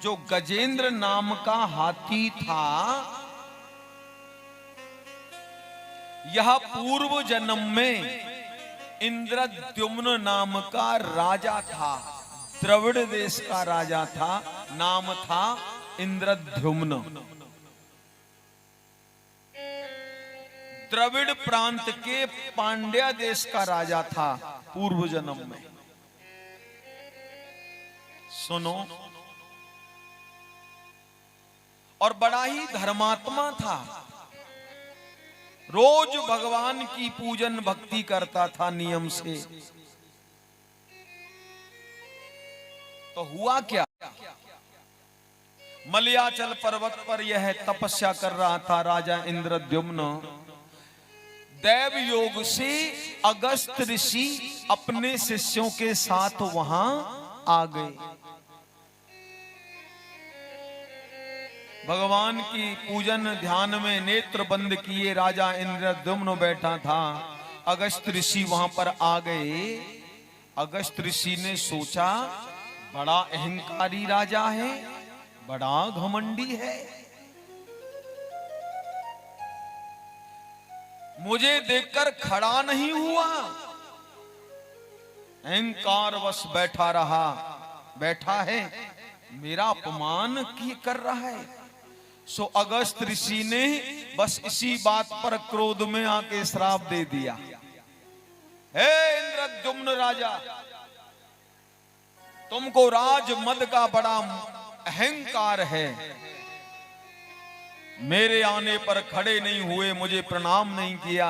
जो गजेंद्र नाम का हाथी था, यह पूर्व जन्म में इंद्रद्युम्न नाम का राजा था। द्रविड़ देश का राजा था, नाम था इंद्रद्युम्न। द्रविड़ प्रांत के पांड्या देश का राजा था पूर्व जन्म में। सुनो, और बड़ा ही धर्मात्मा था, रोज भगवान की पूजन भक्ति करता था नियम से। तो हुआ क्या, मलयाचल पर्वत पर यह तपस्या कर रहा था राजा इंद्रद्युम्न। दैव योग से अगस्त ऋषि अपने शिष्यों के साथ वहां आ गए। भगवान की पूजन ध्यान में नेत्र बंद किए राजा इंद्रद्युम्न बैठा था। अगस्त ऋषि वहां पर आ गए। अगस्त ऋषि ने सोचा, बड़ा अहंकारी राजा है, बड़ा घमंडी है, मुझे देखकर खड़ा नहीं हुआ, अहंकार वश बैठा रहा, बैठा है, मेरा अपमान कर रहा है। सो अगस्त ऋषि ने बस इसी बात पर क्रोध में आके श्राप दे दिया, हे इंद्रद्युम्न राजा, तुमको राज मद का बड़ा अहंकार है, मेरे आने पर खड़े नहीं हुए, मुझे प्रणाम नहीं किया,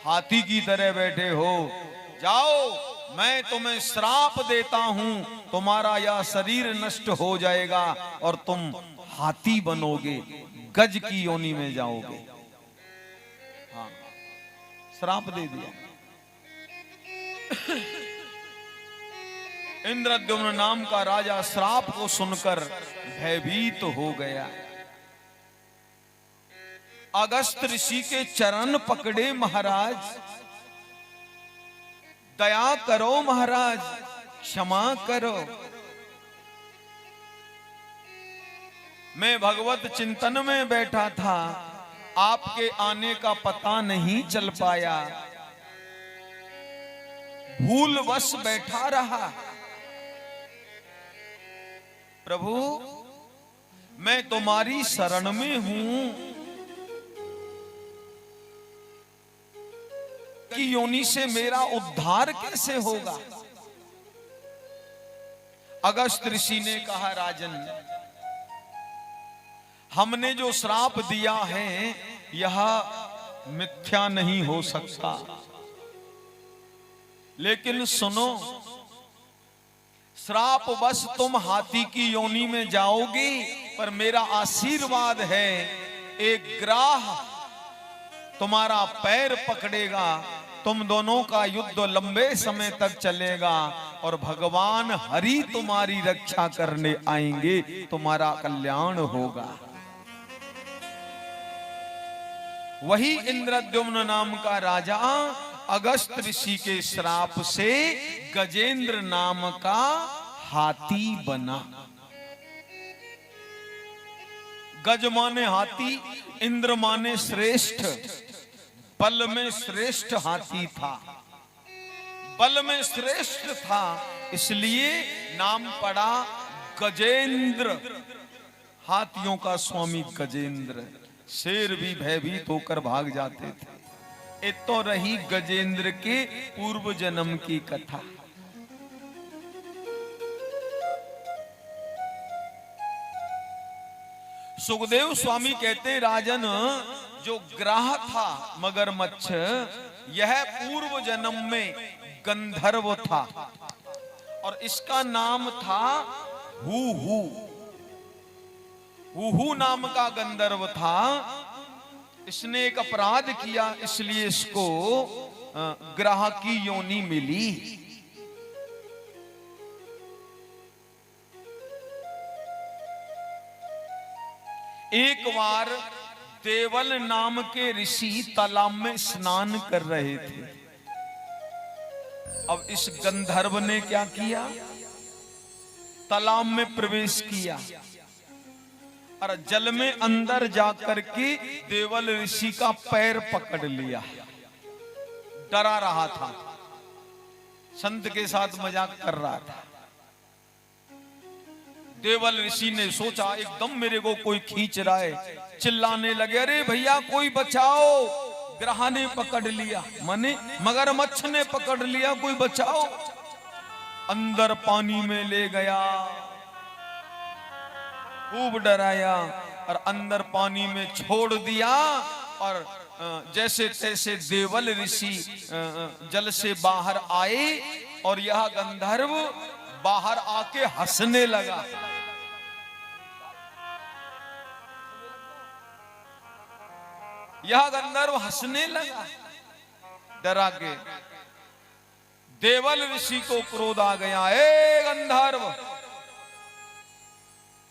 हाथी की तरह बैठे हो, जाओ मैं तुम्हें श्राप देता हूं, तुम्हारा यह शरीर नष्ट हो जाएगा और तुम हाथी बनोगे, गज की योनि में जाओगे। हाँ, श्राप दे दिया। इंद्रद्युम्न नाम का राजा श्राप को सुनकर भयभीत हो गया। अगस्त ऋषि के चरण पकड़े, महाराज दया करो, महाराज क्षमा करो, मैं भगवत चिंतन में बैठा था, आपके आने का पता नहीं चल पाया, भूलवश बैठा रहा। प्रभु मैं तुम्हारी शरण में हूं, कि योनि से मेरा उद्धार कैसे होगा। अगस्त ऋषि ने कहा, राजन हमने जो श्राप दिया है यह मिथ्या नहीं हो सकता, लेकिन सुनो, श्राप बस तुम हाथी की योनि में जाओगे, पर मेरा आशीर्वाद है, एक ग्राह तुम्हारा पैर पकड़ेगा, तुम दोनों का युद्ध लंबे समय तक चलेगा और भगवान हरि तुम्हारी रक्षा करने आएंगे, तुम्हारा कल्याण होगा। वही इंद्रद्युम्न नाम का राजा अगस्त ऋषि के श्राप से गजेंद्र नाम का हाथी बना। गज माने हाथी, इंद्र माने श्रेष्ठ, बल में श्रेष्ठ हाथी था, बल में श्रेष्ठ था, इसलिए नाम पड़ा गजेंद्र, हाथियों का स्वामी गजेंद्र। शेर भी भयभीत होकर भाग जाते थे। ये तो रही गजेंद्र के पूर्व जन्म की कथा। सुखदेव स्वामी कहते हैं, राजन जो ग्राह था मगरमच्छ, यह पूर्व जन्म में गंधर्व था और इसका नाम था हूहू। हूहू नाम का गंधर्व था। इसने एक अपराध किया, इसलिए इसको ग्राह की योनि मिली। एक बार देवल नाम के ऋषि तालाब में स्नान कर रहे थे। अब इस गंधर्व ने क्या किया, तालाब में प्रवेश किया और जल में अंदर जाकर के देवल ऋषि का पैर पकड़ लिया। डरा रहा था, संत के साथ मजाक कर रहा था। देवल ऋषि ने सोचा एकदम मेरे को कोई खींच रहा है, चिल्लाने लगे, अरे भैया कोई बचाओ, ग्रह ने पकड़ लिया, माने मगरमच्छ ने पकड़ लिया, कोई बचाओ। अंदर पानी में ले गया, खूब डराया और अंदर पानी में छोड़ दिया। और जैसे तैसे देवल ऋषि जल से बाहर आए और यह गंधर्व बाहर आके हंसने लगा। यह गंधर्व हंसने लगा डरा के। देवल ऋषि को क्रोध आ गया, ए गंधर्व,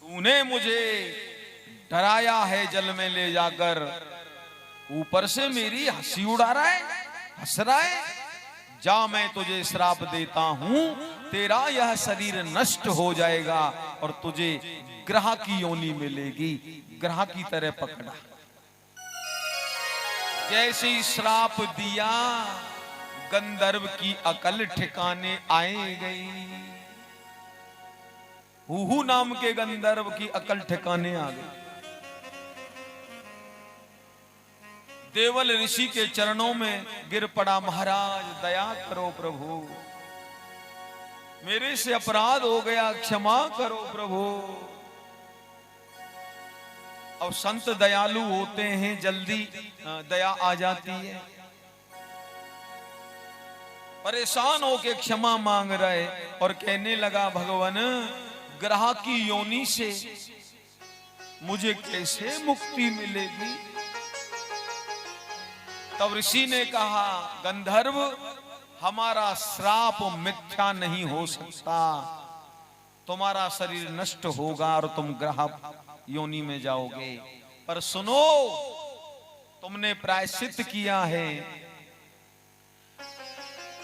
तूने मुझे डराया है जल में ले जाकर, ऊपर से मेरी हंसी उड़ा रहा है, हंस रहा है। जा, मैं तुझे श्राप देता हूं, तेरा यह शरीर नष्ट हो जाएगा और तुझे ग्रह की योनि मिलेगी। ग्रह की तरह पकड़ा, जैसे ही श्राप दिया गंधर्व की अकल ठिकाने आए गई। हुहू नाम के गंधर्व की अकल ठिकाने आ गई। देवल ऋषि के चरणों में गिर पड़ा, महाराज दया करो प्रभु, मेरे से अपराध हो गया, क्षमा करो प्रभु। अब संत दयालु होते हैं, जल्दी दया आ जाती है। परेशान होके क्षमा मांग रहे और कहने लगा, भगवान ग्रह की योनि से मुझे कैसे मुक्ति मिलेगी? तब ऋषि ने कहा, गंधर्व हमारा श्राप मिथ्या नहीं हो सकता, तुम्हारा शरीर नष्ट होगा और तुम ग्रह योनि में जाओगे। पर सुनो, तुमने प्रायश्चित किया है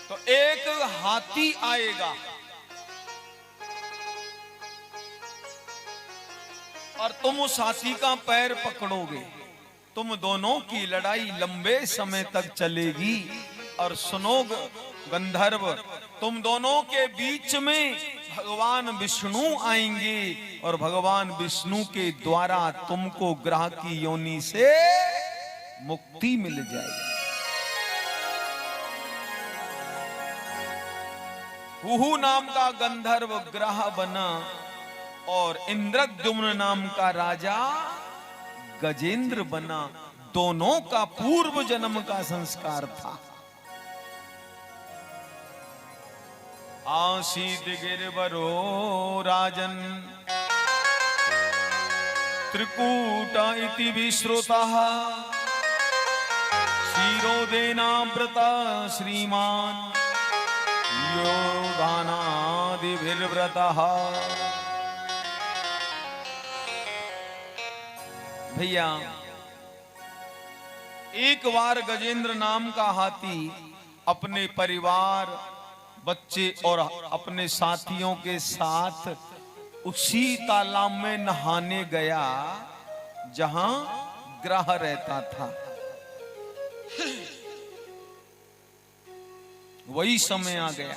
तो एक हाथी आएगा और तुम उस हाथी का पैर पकड़ोगे, तुम दोनों की लड़ाई लंबे समय तक चलेगी। और सुनो गंधर्व, तुम दोनों के बीच में भगवान विष्णु आएंगे और भगवान विष्णु के द्वारा तुमको ग्रह की योनि से मुक्ति मिल जाएगी। हुहू नाम का गंधर्व ग्रह बना और इंद्रद्युम्न नाम का राजा गजेंद्र बना। दोनों का पूर्व जन्म का संस्कार था। आसीत गिरवरो राजन त्रिकूट इति विश्रुतः क्षीरोदेनाव्रता श्रीमान योगानादिभिर्व्रतः। भैया, एक बार गजेंद्र नाम का हाथी अपने परिवार, बच्चे और अपने साथियों के साथ उसी तालाब में नहाने गया जहां ग्रह रहता था। वही समय आ गया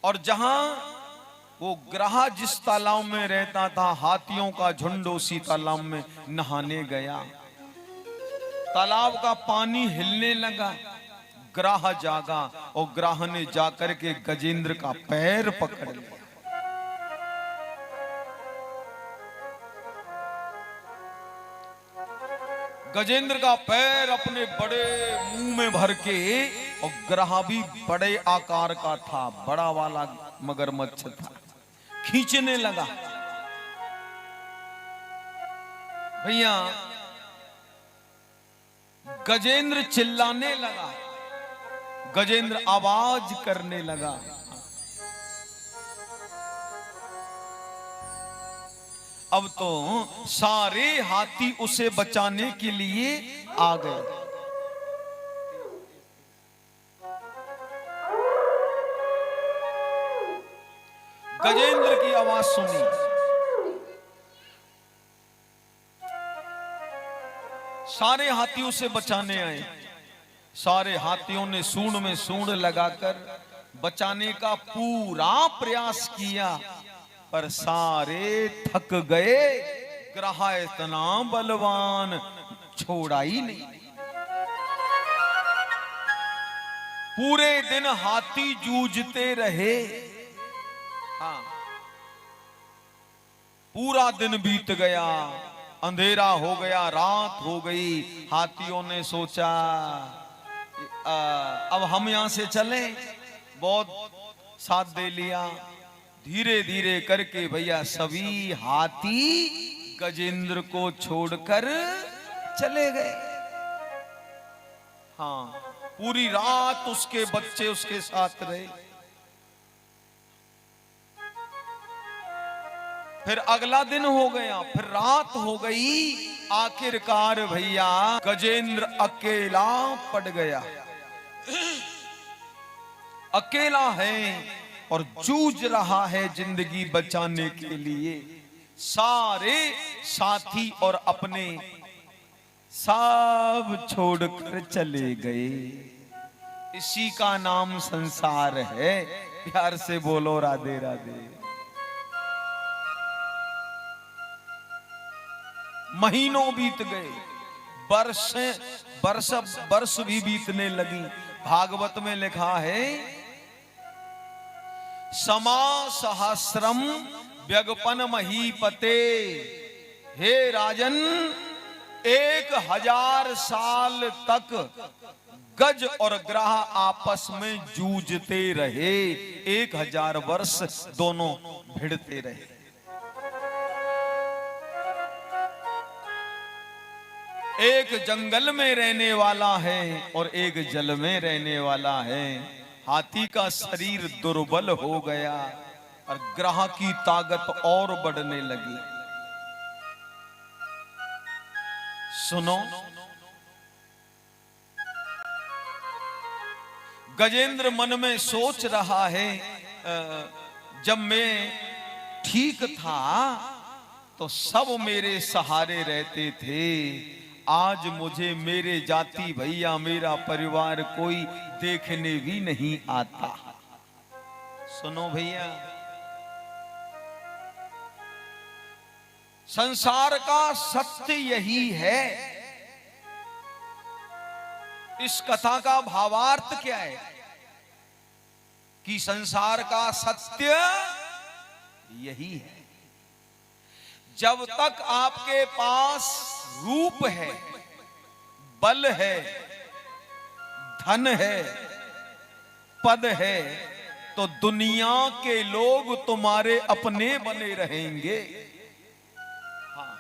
और जहां वो ग्रह जिस तालाब में रहता था, हाथियों का झुंड उसी तालाब में नहाने गया। तालाब का पानी हिलने लगा, ग्रह जागा और ग्रह ने जाकर के गजेंद्र का पैर पकड़ लिया। गजेंद्र का पैर अपने बड़े मुंह में भर के, और ग्रह भी बड़े आकार का था, बड़ा वाला मगरमच्छ था, खींचने लगा। भैया, गजेंद्र चिल्लाने लगा, गजेंद्र आवाज करने लगा। अब तो सारे हाथी उसे बचाने के लिए आ गए। गजेंद्र की आवाज सुनी। सारे हाथी उसे बचाने आए। सारे हाथियों ने सूंड में सूंड लगाकर बचाने का पूरा प्रयास किया, पर सारे थक गए। ग्राह इतना बलवान, छोड़ा ही नहीं। पूरे दिन हाथी जूझते रहे। हाँ, पूरा दिन बीत गया, अंधेरा हो गया, रात हो गई। हाथियों ने सोचा अब हम यहां से चलें, बहुत साथ दे लिया। धीरे धीरे करके भैया सभी हाथी गजेंद्र को छोड़कर चले गए। हाँ, पूरी रात उसके बच्चे उसके साथ रहे। फिर अगला दिन हो गया, फिर रात हो गई। आखिरकार भैया गजेंद्र अकेला पड़ गया। अकेला है और जूझ रहा है जिंदगी बचाने के लिए। सारे साथी और अपने सब छोड़कर चले गए। इसी का नाम संसार है। प्यार से बोलो राधे राधे। महीनों बीत गए, वर्ष भी बीतने लगी। भागवत में लिखा है, समा सहस्रम व्यगपन महीपते। हे राजन, 1000 साल तक गज और ग्राह आपस में जूझते रहे। 1000 वर्ष दोनों भिड़ते रहे। एक जंगल में रहने वाला है और एक जल में रहने वाला है। हाथी का शरीर दुर्बल हो गया और ग्राह की ताकत और बढ़ने लगी। सुनो, गजेंद्र मन में सोच रहा है, जब मैं ठीक था तो सब मेरे सहारे रहते थे। आज मुझे मेरे जाति भैया, मेरा परिवार कोई देखने भी नहीं आता। सुनो भैया, संसार का सत्य यही है। इस कथा का भावार्थ क्या है कि संसार का सत्य यही है। जब तक आपके पास रूप है, बल है, धन है, पद है, तो दुनिया के लोग तुम्हारे अपने बने रहेंगे। हाँ।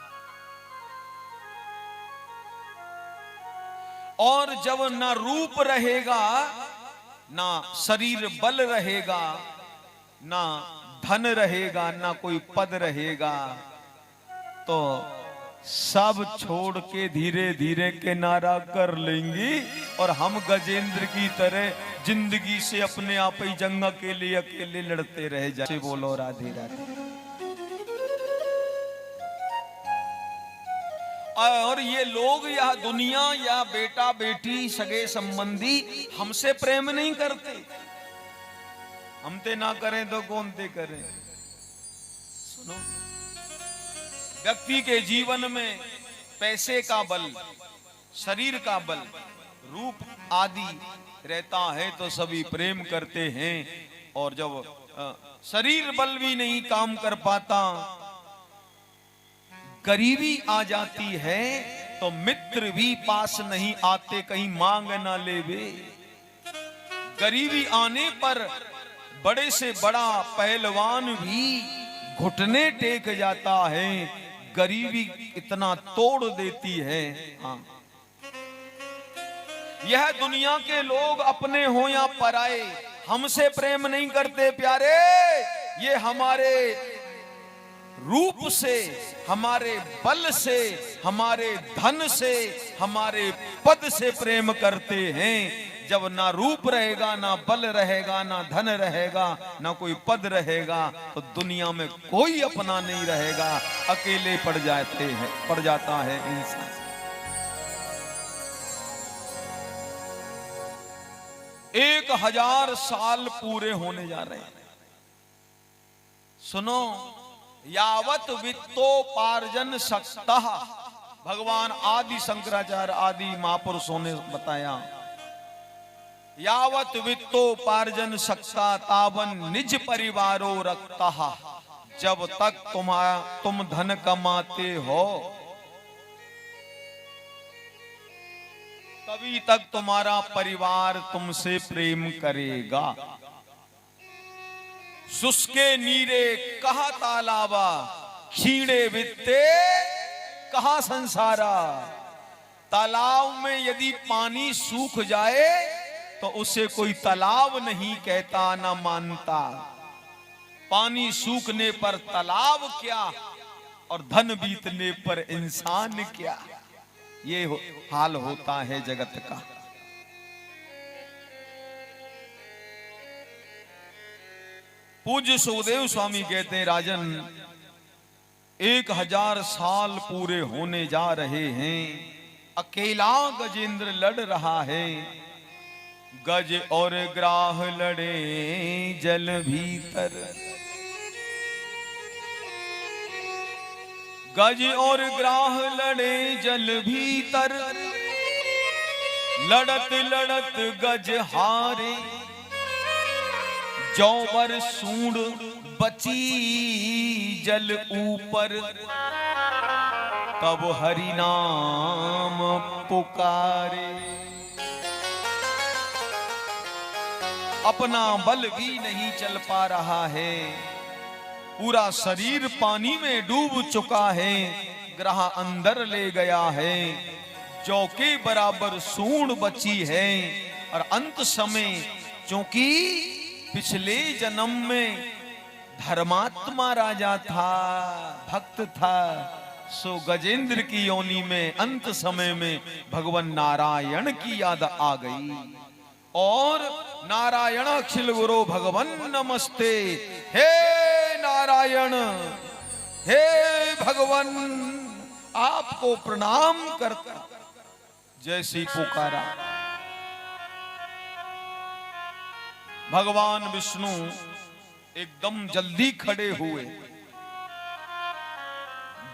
और जब ना रूप रहेगा, ना शरीर बल रहेगा, ना धन रहेगा, ना कोई पद रहेगा, तो सब छोड़ के धीरे धीरे किनारा कर लेंगी और हम गजेंद्र की तरह जिंदगी से अपने आप ही जंग के लिए अकेले लड़ते रह जाए। बोलो राधे राधे। और ये लोग या दुनिया या बेटा बेटी सगे संबंधी हमसे प्रेम नहीं करते। हम ते ना करें तो कौन ते करें। सुनो, व्यक्ति के जीवन में पैसे का बल, शरीर का बल, रूप आदि रहता है तो सभी प्रेम करते हैं। और जब शरीर बल भी नहीं काम कर पाता, गरीबी आ जाती है, तो मित्र भी पास नहीं आते, कहीं मांग ना लेवे। गरीबी आने पर बड़े से बड़ा पहलवान भी घुटने टेक जाता है। गरीबी इतना तोड़ देती है। हाँ, यह दुनिया के लोग अपने हो या पराए हमसे प्रेम नहीं करते प्यारे। ये हमारे रूप से, हमारे बल से, हमारे धन से, हमारे पद से प्रेम करते हैं। जब ना रूप रहेगा, ना बल रहेगा, ना धन रहेगा, ना कोई पद रहेगा, तो दुनिया में कोई अपना नहीं रहेगा, अकेले पड़ जाता है इंसान। 1000 साल पूरे होने जा रहे हैं। सुनो, यावत वित्तोपार्जन शक्तः, भगवान आदि शंकराचार्य आदि महापुरुषों ने बताया, यावत वित्तोपार्जन शक्ता तावन निज परिवारो रखता। जब तक तुम धन कमाते हो तभी तक तुम्हारा परिवार तुमसे प्रेम करेगा। शुष्के नीरे कहा तालाबा, क्षीणे वित्ते कहा संसारा। तालाब में यदि पानी सूख जाए तो उसे कोई तालाब नहीं कहता, ना मानता। पानी सूखने पर तालाब क्या और धन बीतने पर इंसान क्या, ये हाल होता है जगत का। पूज्य सुखदेव स्वामी कहते हैं, राजन 1000 साल पूरे होने जा रहे हैं, अकेला गजेंद्र लड़ रहा है। गज और ग्राह लड़े जल भीतर, गज और ग्राह लड़े जल भीतर। लड़त लड़त गज हारे, जौवर सूंड बची जल ऊपर। तब हरि नाम पुकारे। अपना बल भी नहीं चल पा रहा है, पूरा शरीर पानी में डूब चुका है, ग्रह अंदर ले गया है, जौ के बराबर सूंड बची है। और अंत समय, क्योंकि पिछले जन्म में धर्मात्मा राजा था, भक्त था, सो गजेंद्र की योनि में अंत समय में भगवान नारायण की याद आ गई। और नारायण अखिल गुरु भगवन नमस्ते, हे नारायण, हे भगवन, आपको प्रणाम करता जैसी पुकारा। भगवान विष्णु एकदम जल्दी खड़े हुए।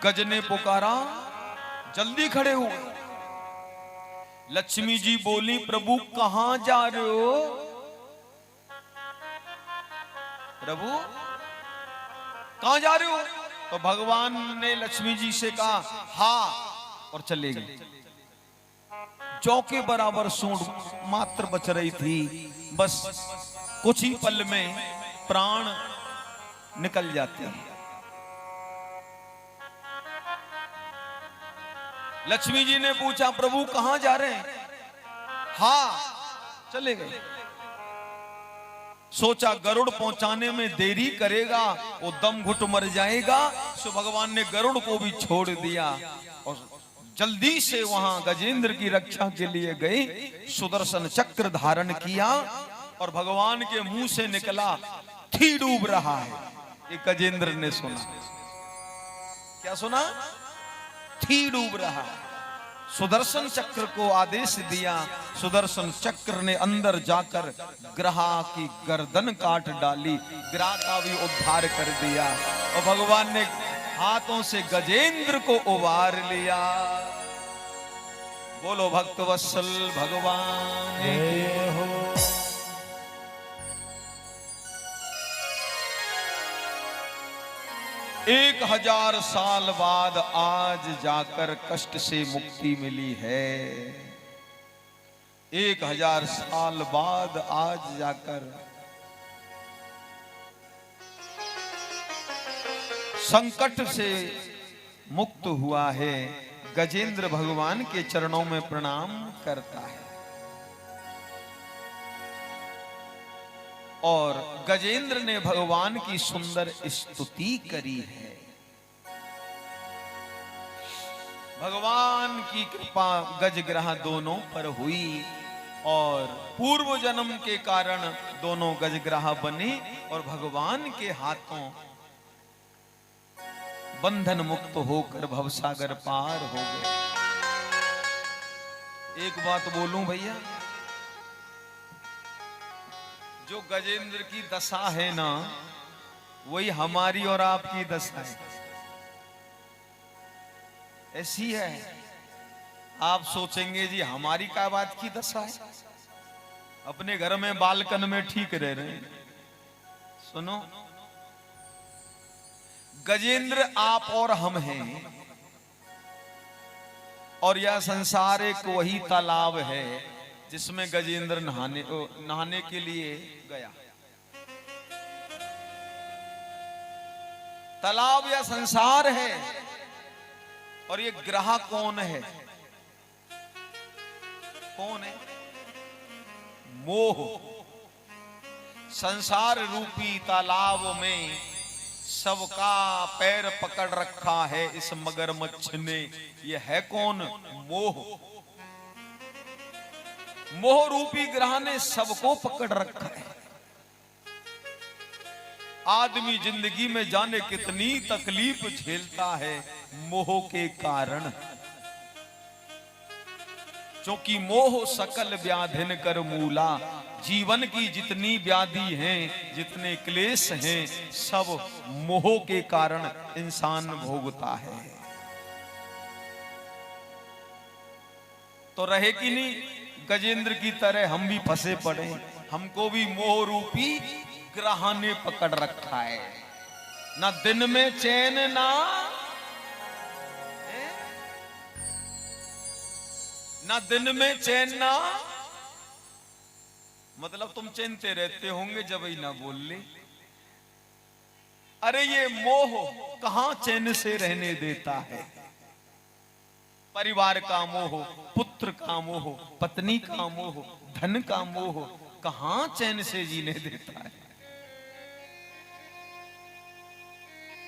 गज ने पुकारा, जल्दी खड़े हुए। लक्ष्मी जी बोली, प्रभु कहां जा रहे हो? प्रभु कहां जा रहे हो? तो भगवान ने लक्ष्मी जी से कहा हाँ, और चले गए। जौ के बराबर सूंड मात्र बच रही थी, बस कुछ ही पल में प्राण निकल जाते हैं। लक्ष्मी जी ने पूछा, प्रभु कहां जा रहे हैं? हाँ, चले गए। सोचा गरुड़ पहुंचाने में देरी करेगा, वो दम घुट मर जाएगा, सो भगवान ने गरुड़ को भी छोड़ दिया और जल्दी से वहां गजेंद्र की रक्षा के लिए गए। सुदर्शन चक्र धारण किया और भगवान के मुंह से निकला, थी डूब रहा है। ये गजेंद्र ने सुना। क्या सुना? थी डूब रहा। सुदर्शन चक्र को आदेश दिया। सुदर्शन चक्र ने अंदर जाकर ग्रहा की गर्दन काट डाली, ग्रह का भी उद्धार कर दिया और भगवान ने हाथों से गजेंद्र को उबार लिया। बोलो भक्त वत्सल भगवान के हो। 1000 साल बाद आज जाकर कष्ट से मुक्ति मिली है। 1000 साल बाद आज जाकर संकट से मुक्त हुआ है। गजेंद्र भगवान के चरणों में प्रणाम करता है और गजेंद्र ने भगवान की सुंदर स्तुति करी है। भगवान की कृपा गजग्रह दोनों पर हुई और पूर्व जन्म के कारण दोनों गजग्राह बने और भगवान के हाथों बंधन मुक्त होकर भवसागर पार हो गए। एक बात बोलूं भैया, जो गजेंद्र की दशा है ना, वही हमारी और आपकी दशा है, ऐसी है। आप सोचेंगे जी हमारी क्या बात की दशा है, अपने घर में बालकन में ठीक रह रहे हैं। सुनो, गजेंद्र आप और हम हैं, और यह संसार एक वही तालाब है जिसमें गजेंद्र नहाने के लिए गया। तालाब या संसार है, और ये ग्रह कौन है? कौन है? मोह। संसार रूपी तालाब में सबका पैर पकड़ रखा है इस मगरमच्छ ने। ये है कौन? मोह। मोह रूपी ग्रह ने सबको पकड़ रखा है। आदमी जिंदगी में जाने कितनी तकलीफ झेलता है मोह के कारण, क्योंकि मोह सकल व्याधिन कर मूला। जीवन की जितनी व्याधि हैं, जितने क्लेश हैं, सब मोह के कारण इंसान भोगता है। तो रहे कि नहीं, गजेंद्र की तरह हम भी फंसे पड़े, हमको भी मोह रूपी ग्रह ने पकड़ रखा है। ना दिन में चैन, ना दिन में चैन, ना मतलब तुम चैनते रहते होंगे जब ही ना बोल ले। अरे ये मोह कहां चैन से रहने देता है। परिवार का मोह, पुत्र का मोह, पत्नी का मोह, धन का मोह कहां चैन से जीने देता है।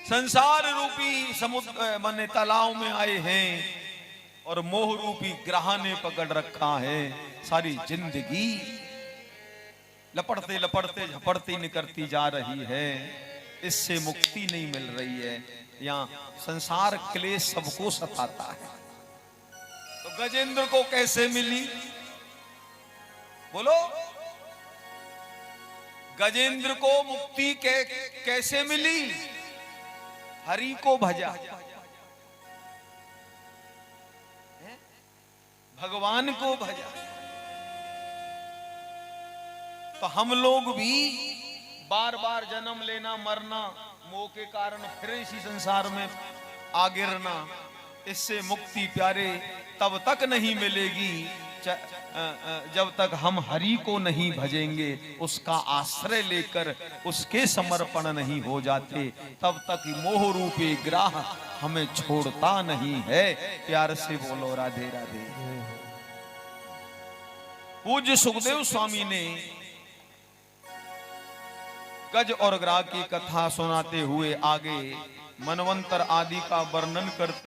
संसार रूपी समुद्र माने तालाब में आए हैं और मोह रूपी ग्रह ने पकड़ रखा है। सारी जिंदगी लपड़ते लपड़ते झपड़ती निकलती जा रही है, इससे मुक्ति नहीं मिल रही है। यहाँ संसार क्लेश सबको सताता है। तो गजेंद्र को कैसे मिली? बोलो, गजेंद्र को मुक्ति कैसे मिली? हरि को भजा, भगवान को भजा। तो हम लोग भी बार बार जन्म लेना, मरना, मोह के कारण फिर इसी संसार में आ गिरना, इससे मुक्ति प्यारे तब तक नहीं मिलेगी जब तक हम हरि को नहीं भजेंगे, उसका आश्रय लेकर उसके समर्पण नहीं हो जाते, तब तक मोह रूपी ग्रह हमें छोड़ता नहीं है। प्यार से बोलो राधे राधे। पूज्य सुखदेव स्वामी ने गज और ग्राह की कथा सुनाते हुए आगे मनवंतर आदि का वर्णन करते